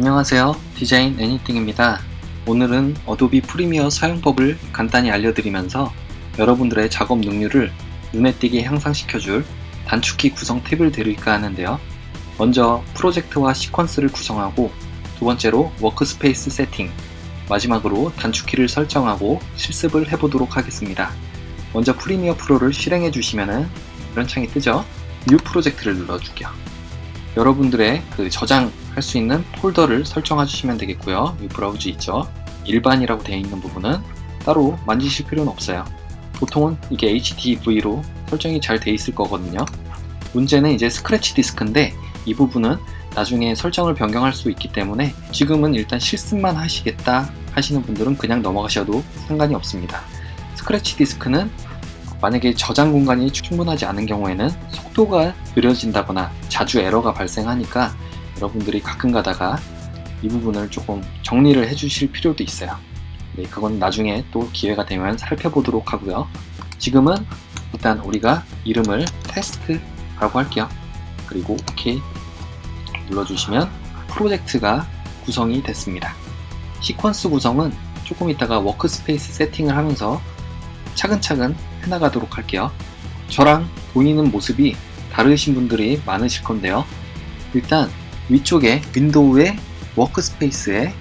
안녕하세요. 디자인 애니띵입니다. 오늘은 어도비 프리미어 사용법을 간단히 알려드리면서 여러분들의 작업 능률을 눈에 띄게 향상시켜줄 단축키 구성 팁을 드릴까 하는데요. 먼저 프로젝트와 시퀀스를 구성하고, 두 번째로 워크스페이스 세팅, 마지막으로 단축키를 설정하고 실습을 해보도록 하겠습니다. 먼저 프리미어 프로를 실행해 주시면은 이런 창이 뜨죠. 뉴 프로젝트를 눌러줄게요. 여러분들의 저장할 수 있는 폴더를 설정해 주시면 되겠고요. 이 브라우즈 있죠. 일반이라고 되어 있는 부분은 따로 만지실 필요는 없어요. 보통은 이게 HDV로 설정이 잘 되어 있을 거거든요. 문제는 이제 스크래치 디스크인데, 이 부분은 나중에 설정을 변경할 수 있기 때문에 지금은 일단 실습만 하시겠다 하시는 분들은 그냥 넘어가셔도 상관이 없습니다. 스크래치 디스크는 만약에 저장 공간이 충분하지 않은 경우에는 속도가 느려진다거나 자주 에러가 발생하니까 여러분들이 가끔 가다가 이 부분을 조금 정리를 해주실 필요도 있어요. 네, 그건 나중에 또 기회가 되면 살펴보도록 하고요. 지금은 일단 우리가 이름을 테스트라고 할게요. 그리고 OK 눌러주시면 프로젝트가 구성이 됐습니다. 시퀀스 구성은 조금 이따가 워크스페이스 세팅을 하면서 차근차근 해나가도록 할게요. 저랑 보이는 모습이 다르신 분들이 많으실 건데요. 일단 위쪽에 윈도우의 워크스페이스에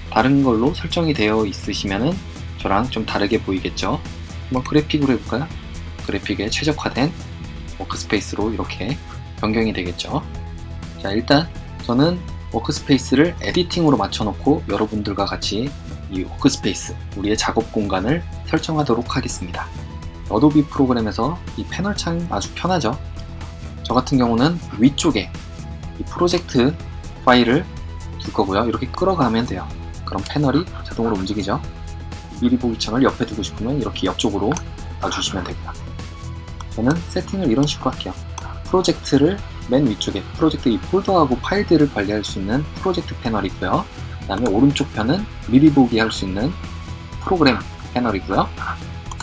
다른 걸로 설정이 되어 있으시면은 저랑 좀 다르게 보이겠죠. 한번 그래픽으로 해볼까요? 그래픽에 최적화된 워크스페이스로 이렇게 변경이 되겠죠. 자, 일단 저는 워크스페이스를 에디팅으로 맞춰놓고 여러분들과 같이 이 워크스페이스, 우리의 작업 공간을 설정하도록 하겠습니다. 어도비 프로그램에서 이 패널 창 아주 편하죠. 저 같은 경우는 위쪽에 이 프로젝트 파일을 둘 거고요. 이렇게 끌어가면 돼요. 그럼 패널이 자동으로 움직이죠. 미리 보기 창을 옆에 두고 싶으면 이렇게 옆쪽으로 놔주시면 되고요. 저는 세팅을 이런 식으로 할게요. 프로젝트를 맨 위쪽에 프로젝트 이 폴더하고 파일들을 관리할 수 있는 프로젝트 패널이고요. 그 다음에 오른쪽 편은 미리 보기 할 수 있는 프로그램 패널이고요.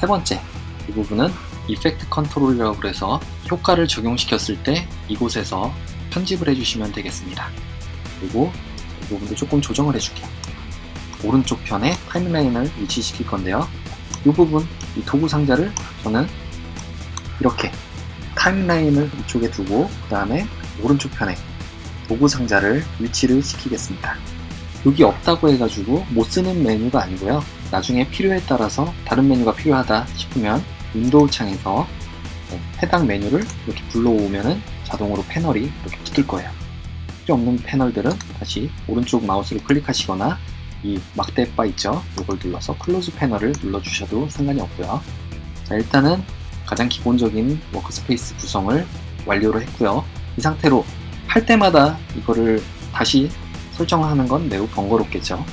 세 번째, 이 부분은 이펙트 컨트롤이라고 해서 효과를 적용시켰을 때 이곳에서 편집을 해주시면 되겠습니다. 그리고 이 부분도 조금 조정을 해줄게요. 오른쪽 편에 타임라인을 위치시킬 건데요. 이 부분, 이 도구 상자를 저는 이렇게 타임라인을 이쪽에 두고, 그 다음에 오른쪽 편에 도구 상자를 위치를 시키겠습니다. 여기 없다고 해가지고 못 쓰는 메뉴가 아니고요. 나중에 필요에 따라서 다른 메뉴가 필요하다 싶으면 윈도우 창에서 해당 메뉴를 이렇게 불러오면은 자동으로 패널이 이렇게 붙을 거예요. 필요 없는 패널들은 다시 오른쪽 마우스로 클릭하시거나 이 막대 바 있죠? 이걸 눌러서 클로즈 패널을 눌러주셔도 상관이 없고요. 자, 일단은 가장 기본적인 워크스페이스 구성을 완료를 했고요. 이 상태로 할 때마다 이거를 다시 설정을 하는 건 매우 번거롭겠죠.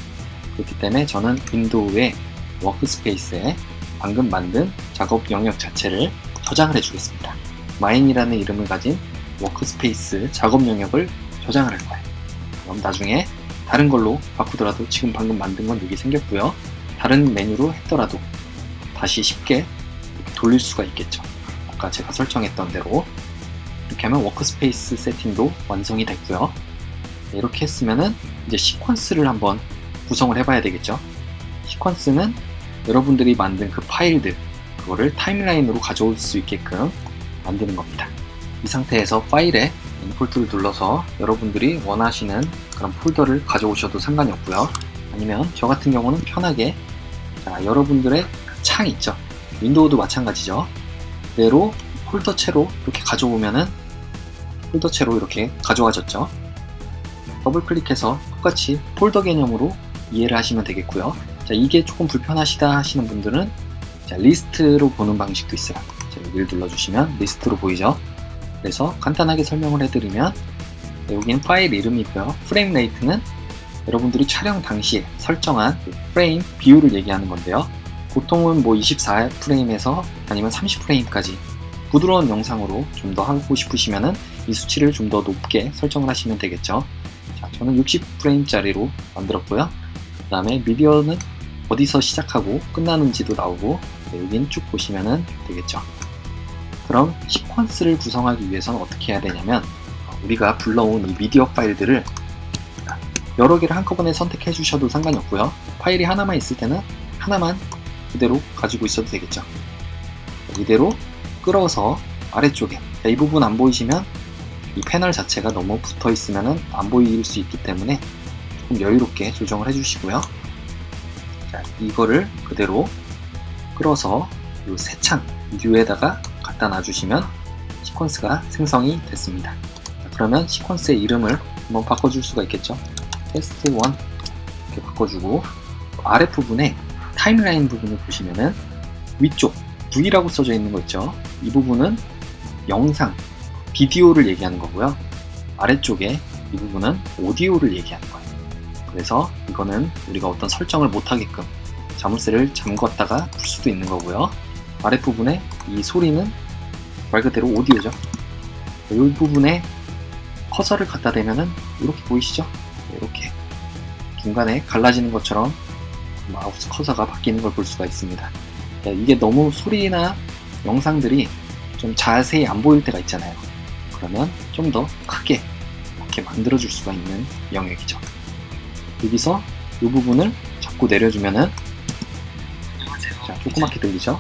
그렇기 때문에 저는 윈도우의 워크스페이스에 방금 만든 작업 영역 자체를 저장을 해주겠습니다. 마인이라는 이름을 가진 워크스페이스 작업 영역을 저장을 할 거예요. 그럼 나중에 다른 걸로 바꾸더라도 지금 방금 만든 건 여기 생겼고요. 다른 메뉴로 했더라도 다시 쉽게 이렇게 돌릴 수가 있겠죠. 아까 제가 설정했던 대로 이렇게 하면 워크스페이스 세팅도 완성이 됐고요. 이렇게 했으면은 이제 시퀀스를 한번 구성을 해봐야 되겠죠. 시퀀스는 여러분들이 만든 그 파일들, 그거를 타임라인으로 가져올 수 있게끔 만드는 겁니다. 이 상태에서 파일에 임포트를 눌러서 여러분들이 원하시는 그런 폴더를 가져오셔도 상관이 없고요. 아니면 저 같은 경우는 편하게 여러분들의 창 있죠. 윈도우도 마찬가지죠. 그대로 폴더채로 이렇게 가져오면은 폴더채로 이렇게 가져와졌죠. 더블 클릭해서 똑같이 폴더 개념으로 이해를 하시면 되겠고요. 자, 이게 조금 불편하시다 하시는 분들은 리스트로 보는 방식도 있어요. 자, 여기를 눌러주시면 리스트로 보이죠. 그래서 간단하게 설명을 해드리면, 여기는 파일 이름이고요. 프레임 레이트는 여러분들이 촬영 당시에 설정한 프레임 비율을 얘기하는 건데요. 보통은 뭐 24프레임에서 아니면 30프레임까지 부드러운 영상으로 좀 더 하고 싶으시면은 이 수치를 좀 더 높게 설정을 하시면 되겠죠. 자, 저는 60프레임짜리로 만들었고요. 그 다음에 미디어는 어디서 시작하고 끝나는지도 나오고, 여긴 쭉 보시면 되겠죠. 그럼 시퀀스를 구성하기 위해서는 어떻게 해야 되냐면, 우리가 불러온 이 미디어 파일들을 여러 개를 한꺼번에 선택해 주셔도 상관이 없고요. 파일이 하나만 있을 때는 하나만 그대로 가지고 있어도 되겠죠. 이대로 끌어서 아래쪽에, 이 부분 안 보이시면 이 패널 자체가 너무 붙어 있으면 안 보일 수 있기 때문에 조금 여유롭게 조정을 해주시고요. 자, 이거를 그대로 끌어서 이 새 창 뉴에다가 갖다 놔주시면 시퀀스가 생성이 됐습니다. 자, 그러면 시퀀스의 이름을 한번 바꿔줄 수가 있겠죠. 테스트 1 이렇게 바꿔주고, 아랫부분에 타임라인 부분을 보시면은 위쪽 V라고 써져 있는 거 있죠. 이 부분은 영상, 비디오를 얘기하는 거고요. 아래쪽에 이 부분은 오디오를 얘기하는 거예요. 그래서 이거는 우리가 어떤 설정을 못하게끔 자물쇠를 잠궜다가 풀 수도 있는 거고요. 아랫부분에 이 소리는 말 그대로 오디오죠. 이 부분에 커서를 갖다 대면은 이렇게 보이시죠? 이렇게 중간에 갈라지는 것처럼 마우스 커서가 바뀌는 걸 볼 수가 있습니다. 이게 너무 소리나 영상들이 좀 자세히 안 보일 때가 있잖아요. 그러면 좀 더 크게 이렇게 만들어 줄 수가 있는 영역이죠. 여기서 이 부분을 잡고 내려주면은, 자, 조그맣게 들리죠?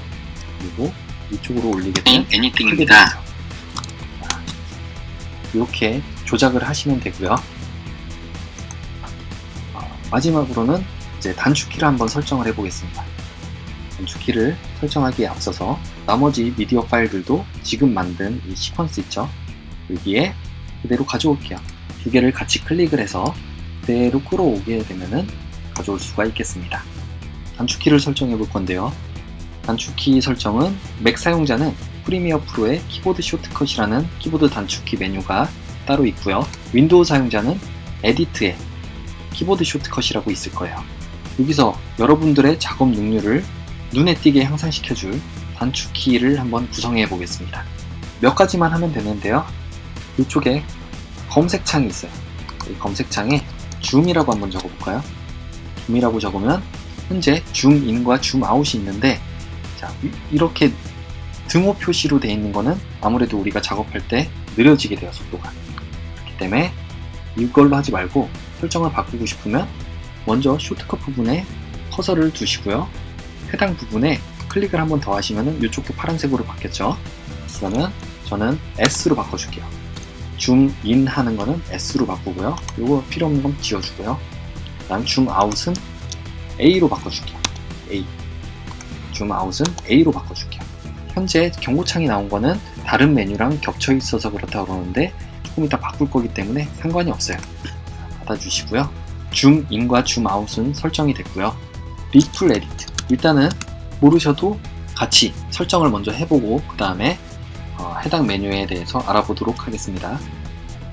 그리고 이쪽으로 올리게 되면 애니띵입니다. 이렇게 조작을 하시면 되고요. 마지막으로는 이제 단축키를 한번 설정을 해 보겠습니다. 단축키를 설정하기에 앞서서 나머지 미디어 파일들도 지금 만든 이 시퀀스 있죠? 여기에 그대로 가져올게요. 두 개를 같이 클릭을 해서 그대로 끌어오게 되면은 가져올 수가 있겠습니다. 단축키를 설정해 볼 건데요. 단축키 설정은 맥 사용자는 프리미어 프로의 키보드 쇼트컷이라는 키보드 단축키 메뉴가 따로 있고요. 윈도우 사용자는 에디트에 키보드 쇼트컷이라고 있을 거예요. 여기서 여러분들의 작업 능률을 눈에 띄게 향상시켜줄 단축키를 한번 구성해 보겠습니다. 몇 가지만 하면 되는데요. 이쪽에 검색창이 있어요. 이 검색창에 줌이라고 한번 적어볼까요? 줌이라고 적으면 현재 줌인과 줌아웃이 있는데, 자, 이렇게 등호 표시로 되어 있는 거는 아무래도 우리가 작업할 때 느려지게 돼요, 속도가. 그렇기 때문에 이걸로 하지 말고 설정을 바꾸고 싶으면 먼저 쇼트컷 부분에 커서를 두시고요. 해당 부분에 클릭을 한번 더 하시면 이쪽도 파란색으로 바뀌었죠. 그러면 저는 S로 바꿔줄게요. 줌인 하는 거는 S로 바꾸고요. 이거 필요 없는 건 지워주고요. 그 다음 줌아웃은 A로 바꿔줄게요. A. 줌아웃은 A로 바꿔줄게요. 현재 경고창이 나온 거는 다른 메뉴랑 겹쳐 있어서 그렇다고 그러는데 조금 이따 바꿀 거기 때문에 상관이 없어요. 받아주시고요. 줌인과 줌아웃은 설정이 됐고요. 리플 에디트. 일단은 모르셔도 같이 설정을 먼저 해보고 그 다음에 해당 메뉴에 대해서 알아보도록 하겠습니다.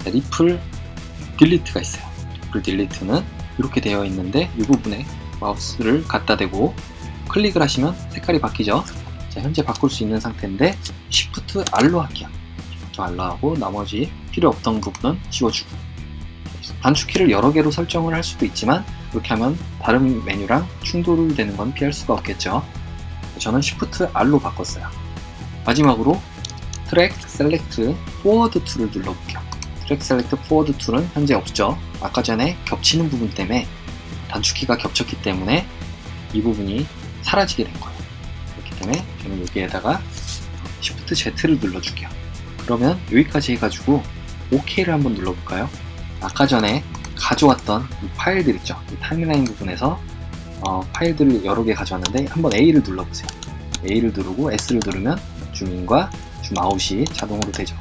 리플 딜리트가 있어요. 리플 딜리트는 이렇게 되어 있는데 이 부분에 마우스를 갖다 대고 클릭을 하시면 색깔이 바뀌죠. 자, 현재 바꿀 수 있는 상태인데 Shift R로 할게요. Shift R로 하고 나머지 필요 없던 부분은 지워주고, 단축키를 여러 개로 설정을 할 수도 있지만 이렇게 하면 다른 메뉴랑 충돌되는 건 피할 수가 없겠죠. 저는 Shift R로 바꿨어요. 마지막으로 트랙 셀렉트 포워드 툴을 눌러볼게요. 트랙 셀렉트 포워드 툴은 현재 없죠. 아까 전에 겹치는 부분 때문에 단축키가 겹쳤기 때문에 이 부분이 사라지게 된 거예요. 그렇기 때문에 저는 여기에다가 Shift Z를 눌러줄게요. 그러면 여기까지 해가지고 OK를 한번 눌러볼까요? 아까 전에 가져왔던 이 파일들 있죠. 이 타임라인 부분에서 파일들을 여러 개 가져왔는데 한번 A를 눌러보세요. A를 누르고 S를 누르면 줌인과 줌아웃이 자동으로 되죠.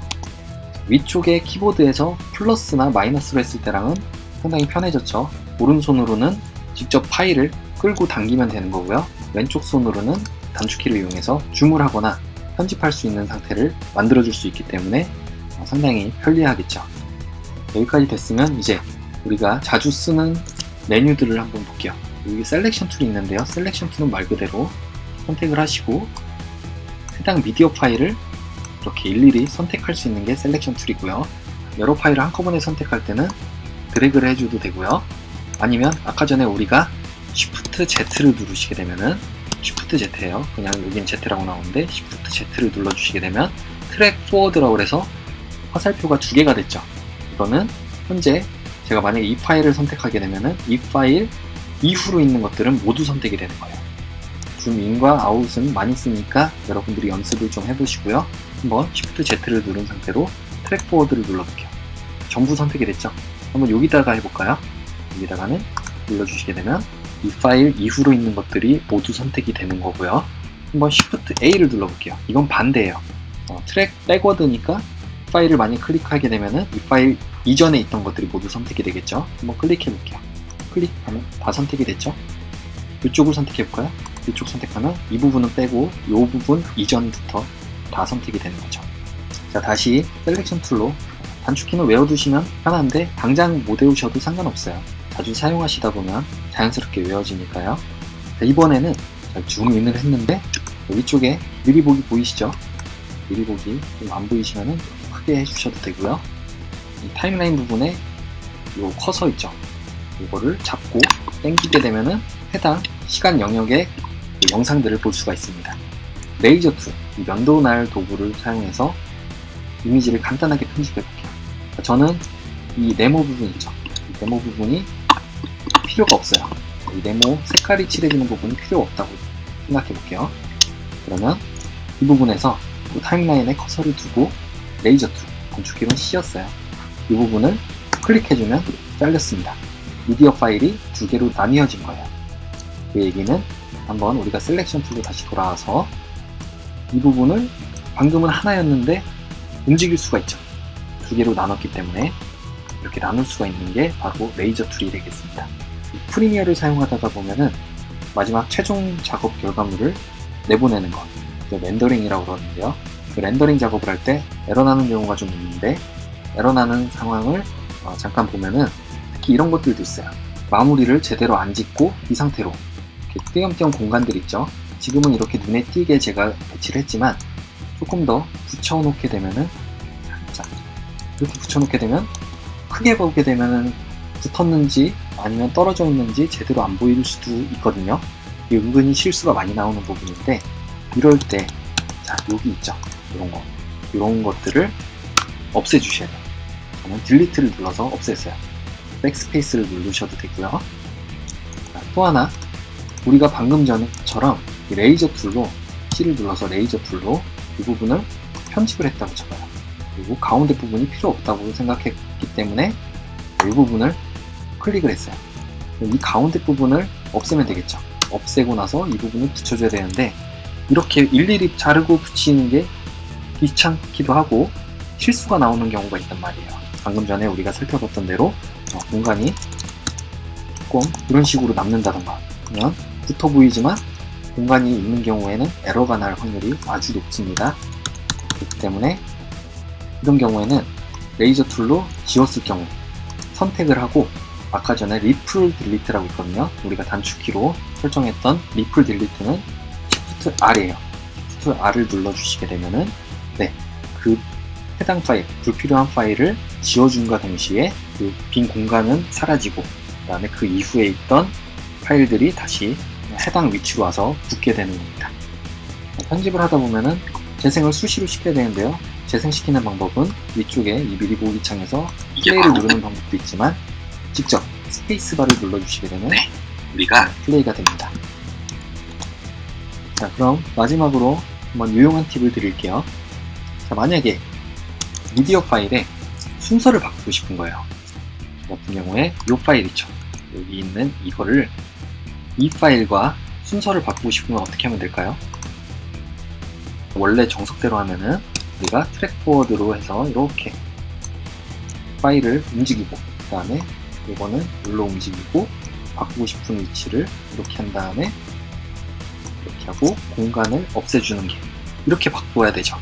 위쪽에 키보드에서 플러스나 마이너스로 했을 때랑은 상당히 편해졌죠. 오른손으로는 직접 파일을 끌고 당기면 되는 거고요. 왼쪽 손으로는 단축키를 이용해서 줌을 하거나 편집할 수 있는 상태를 만들어줄 수 있기 때문에 상당히 편리하겠죠. 여기까지 됐으면 이제 우리가 자주 쓰는 메뉴들을 한번 볼게요. 여기 셀렉션 툴이 있는데요. 셀렉션 툴은 말 그대로 선택을 하시고 해당 미디어 파일을 이렇게 일일이 선택할 수 있는 게 셀렉션 툴이고요. 여러 파일을 한꺼번에 선택할 때는 드래그를 해줘도 되고요. 아니면 아까 전에 우리가 Shift Z를 누르시게 되면은 Shift Z예요. 그냥 여긴 Z라고 나오는데 Shift Z를 눌러주시게 되면 트랙 포워드라고 해서 화살표가 두 개가 됐죠. 이거는 현재 제가 만약에 이 파일을 선택하게 되면은 이 파일 이후로 있는 것들은 모두 선택이 되는 거예요. 줌인과 아웃은 많이 쓰니까 여러분들이 연습을 좀 해보시고요. 한번 Shift Z를 누른 상태로 트랙 포워드를 눌러볼게요. 전부 선택이 됐죠? 한번 여기다가 해볼까요? 여기다가는 눌러주시게 되면 이 파일 이후로 있는 것들이 모두 선택이 되는 거고요. 한번 Shift A를 눌러볼게요. 이건 반대예요. 트랙 백워드니까 파일을 많이 클릭하게 되면은 이 파일 이전에 있던 것들이 모두 선택이 되겠죠. 한번 클릭해 볼게요. 클릭하면 다 선택이 됐죠. 이쪽을 선택해 볼까요? 이쪽 선택하면 이 부분은 빼고 이 부분 이전부터 다 선택이 되는 거죠. 자, 다시 셀렉션 툴로 단축키는 외워두시면 편한데 당장 못 외우셔도 상관없어요. 자주 사용하시다 보면 자연스럽게 외워지니까요. 자, 이번에는 줌인을 했는데 여기 쪽에 미리 보기 보이시죠? 미리 보기 좀 안 보이시면 크게 해주셔도 되고요. 이 타임라인 부분에 이 커서 있죠? 이거를 잡고 당기게 되면은 해당 시간 영역의 영상들을 볼 수가 있습니다. 레이저 툴, 이 면도 날 도구를 사용해서 이미지를 간단하게 편집해 볼게요. 저는 이 네모 부분 있죠? 이 네모 부분이 필요가 없어요. 이 네모 색깔이 칠해지는 부분이 필요 없다고 생각해 볼게요. 그러면 이 부분에서 타임라인에 커서를 두고 레이저 툴, 단축키는 C였어요. 이 부분을 클릭해주면 잘렸습니다. 미디어 파일이 두 개로 나뉘어진 거예요. 그 얘기는 한번 우리가 셀렉션 툴로 다시 돌아와서 이 부분을 방금은 하나였는데 움직일 수가 있죠. 두 개로 나눴기 때문에 이렇게 나눌 수가 있는 게 바로 레이저 툴이 되겠습니다. 프리미어를 사용하다가 보면은 마지막 최종 작업 결과물을 내보내는 것, 렌더링이라고 그러는데요. 그 렌더링 작업을 할 때 에러 나는 경우가 좀 있는데 에러 나는 상황을 잠깐 보면은 특히 이런 것들도 있어요. 마무리를 제대로 안 짓고 이 상태로 이렇게 띄엄띄엄 공간들 있죠. 지금은 이렇게 눈에 띄게 제가 배치를 했지만 조금 더 붙여놓게 되면은 이렇게 붙여놓게 되면 크게 보게 되면은 붙었는지 아니면 떨어져 있는지 제대로 안 보일 수도 있거든요. 이게 은근히 실수가 많이 나오는 부분인데 이럴 때 자, 여기 있죠. 이런 것들을 없애주셔야 돼요. 저는 딜리트를 눌러서 없앴어요. 백스페이스를 누르셔도 되고요. 자, 또 하나 우리가 방금 전처럼 레이저 툴로 C를 눌러서 레이저 툴로 이 부분을 편집을 했다고 쳐봐요. 그리고 가운데 부분이 필요 없다고 생각했기 때문에 이 부분을 클릭을 했어요. 이 가운데 부분을 없애면 되겠죠. 없애고 나서 이 부분을 붙여줘야 되는데 이렇게 일일이 자르고 붙이는 게 귀찮기도 하고 실수가 나오는 경우가 있단 말이에요. 방금 전에 우리가 살펴봤던 대로 공간이 조금 이런 식으로 남는다던가 그러면 붙어 보이지만 공간이 있는 경우에는 에러가 날 확률이 아주 높습니다. 그렇기 때문에 이런 경우에는 레이저 툴로 지웠을 경우 선택을 하고 아까 전에 리플 딜리트라고 있거든요. 우리가 단축키로 설정했던 리플 딜리트는 Shift R이에요. Shift R을 눌러주시게 되면은 그 해당 파일, 불필요한 파일을 지워준과 동시에 그 빈 공간은 사라지고 그 다음에 그 이후에 있던 파일들이 다시 해당 위치로 와서 붙게 되는 겁니다. 편집을 하다 보면은 재생을 수시로 시켜야 되는데요. 재생시키는 방법은 위쪽에 이 미리 보기 창에서 플레이를 누르는 방법도 있지만 직접 스페이스바를 눌러주시게 되면 우리가 플레이가 됩니다. 자, 그럼 마지막으로 한번 유용한 팁을 드릴게요. 자, 만약에 미디어 파일에 순서를 바꾸고 싶은 거예요. 저 같은 경우에 이 파일 있죠. 여기 있는 이거를 이 파일과 순서를 바꾸고 싶으면 어떻게 하면 될까요? 원래 정석대로 하면은 우리가 트랙 포워드로 해서 이렇게 파일을 움직이고 그 다음에 이거는 눌러 움직이고 바꾸고 싶은 위치를 이렇게 한 다음에 이렇게 하고 공간을 없애주는 게 이렇게 바꿔야 되죠.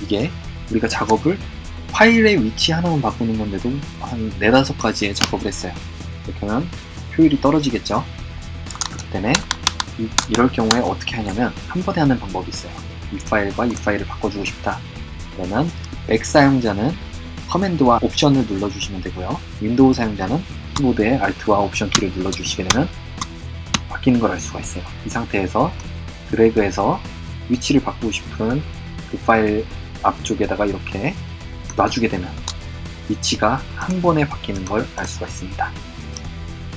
이게 우리가 작업을 파일의 위치 하나만 바꾸는 건데도 한 4-5가지의 작업을 했어요. 이렇게 하면 효율이 떨어지겠죠. 그렇기 때문에 이럴 경우에 어떻게 하냐면 한 번에 하는 방법이 있어요. 이 파일과 이 파일을 바꿔주고 싶다. 그러면 맥 사용자는 커맨드와 옵션을 눌러주시면 되고요. 윈도우 사용자는 키보드의 Alt와 옵션 키를 눌러주시게 되면 바뀌는 걸 알 수가 있어요. 이 상태에서 드래그해서 위치를 바꾸고 싶은 그 파일 앞쪽에다가 이렇게 놔주게 되면 위치가 한 번에 바뀌는 걸 알 수가 있습니다.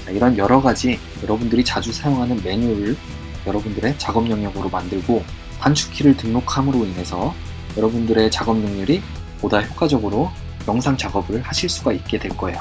자, 이런 여러 가지 여러분들이 자주 사용하는 메뉴를 여러분들의 작업 영역으로 만들고 단축키를 등록함으로 인해서 여러분들의 작업 능률이 보다 효과적으로 영상 작업을 하실 수가 있게 될 거예요.